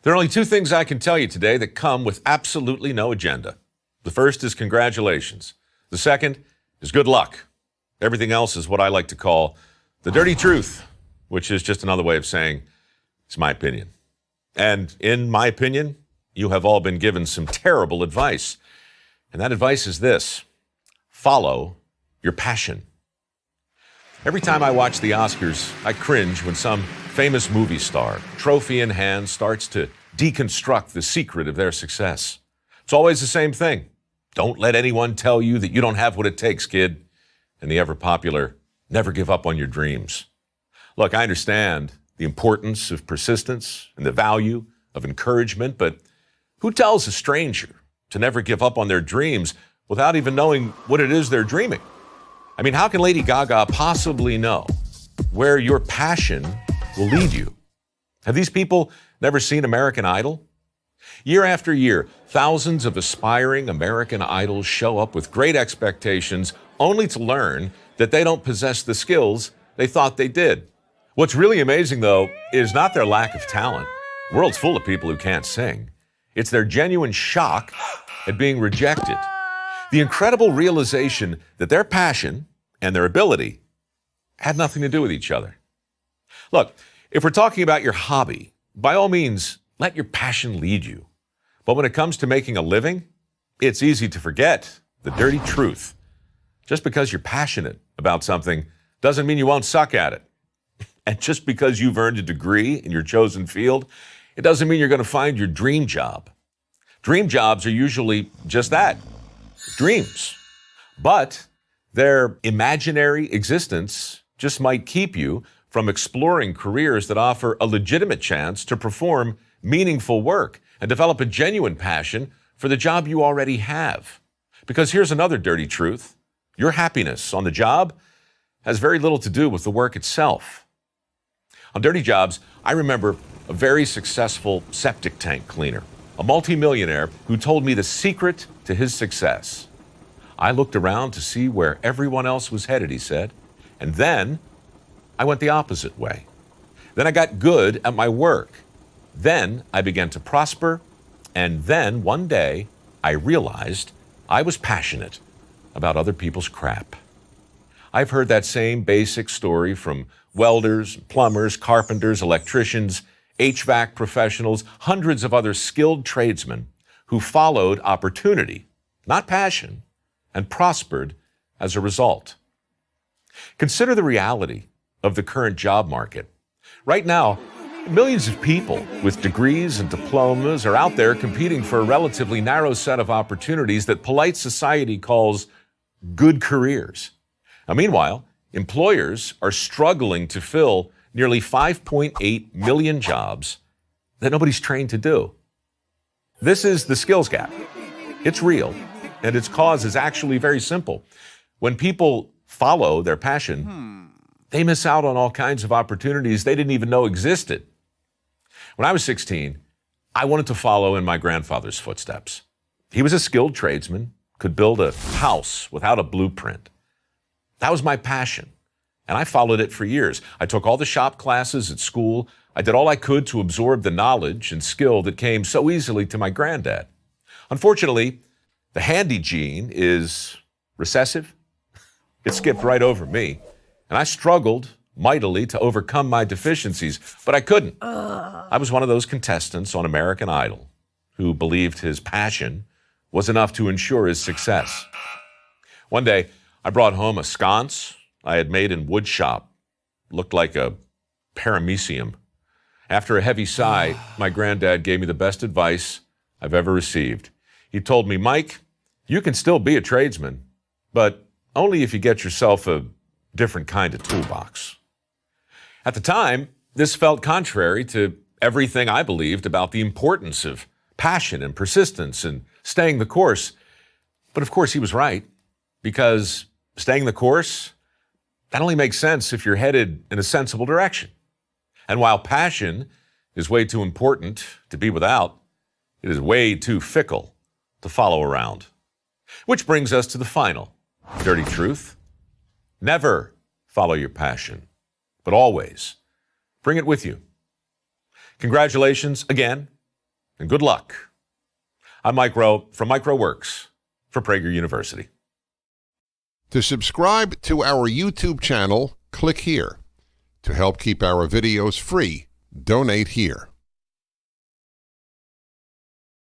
There are only two things I can tell you today that come with absolutely no agenda. The first is congratulations. The second is good luck. Everything else is what I like to call the dirty truth, which is just another way of saying it's my opinion. And in my opinion, you have all been given some terrible advice. And that advice is this: follow your passion. Every time I watch the Oscars, I cringe when some famous movie star, trophy in hand, starts to deconstruct the secret of their success. It's always the same thing. Don't let anyone tell you that you don't have what it takes, kid. And the ever-popular, never give up on your dreams. Look, I understand the importance of persistence and the value of encouragement, but who tells a stranger to never give up on their dreams without even knowing what it is they're dreaming? I mean, how can Lady Gaga possibly know where your passion will lead you? Have these people never seen American Idol? Year after year, thousands of aspiring American Idols show up with great expectations, only to learn that they don't possess the skills they thought they did. What's really amazing, though, is not their lack of talent. The world's full of people who can't sing. It's their genuine shock at being rejected. The incredible realization that their passion and their ability had nothing to do with each other. Look, if we're talking about your hobby, by all means, let your passion lead you. But when it comes to making a living, it's easy to forget the dirty truth. Just because you're passionate about something doesn't mean you won't suck at it. And just because you've earned a degree in your chosen field, it doesn't mean you're going to find your dream job. Dream jobs are usually just that, dreams. But their imaginary existence just might keep you from exploring careers that offer a legitimate chance to perform meaningful work and develop a genuine passion for the job you already have. Because here's another dirty truth: your happiness on the job has very little to do with the work itself. On Dirty Jobs, I remember a very successful septic tank cleaner, a multimillionaire who told me the secret to his success. I looked around to see where everyone else was headed, he said, and then I went the opposite way. Then I got good at my work. Then I began to prosper, and then one day I realized I was passionate about other people's crap. I've heard that same basic story from welders, plumbers, carpenters, electricians, HVAC professionals, hundreds of other skilled tradesmen who followed opportunity, not passion, and prospered as a result. Consider the reality of the current job market. Right now, millions of people with degrees and diplomas are out there competing for a relatively narrow set of opportunities that polite society calls good careers. Now, meanwhile, employers are struggling to fill nearly 5.8 million jobs that nobody's trained to do. This is the skills gap. It's real, and its cause is actually very simple. When people follow their passion, they miss out on all kinds of opportunities they didn't even know existed. When I was 16, I wanted to follow in my grandfather's footsteps. He was a skilled tradesman, could build a house without a blueprint. That was my passion, and I followed it for years. I took all the shop classes at school. I did all I could to absorb the knowledge and skill that came so easily to my granddad. Unfortunately, the handy gene is recessive. It skipped right over me, and I struggled mightily to overcome my deficiencies, but I couldn't. I was one of those contestants on American Idol who believed his passion was enough to ensure his success. One day, I brought home a sconce I had made in wood shop. Looked like a paramecium. After a heavy sigh, my granddad gave me the best advice I've ever received. He told me, "Mike, you can still be a tradesman, but only if you get yourself a different kind of toolbox." At the time, this felt contrary to everything I believed about the importance of passion and persistence and staying the course. But of course, he was right, because staying the course, that only makes sense if you're headed in a sensible direction. And while passion is way too important to be without, it is way too fickle to follow around. Which brings us to the final dirty truth. Never follow your passion, but always bring it with you. Congratulations again and good luck. I'm Mike Rowe from MicroWorks for Prager University. To subscribe to our YouTube channel, click here. To help keep our videos free, donate here.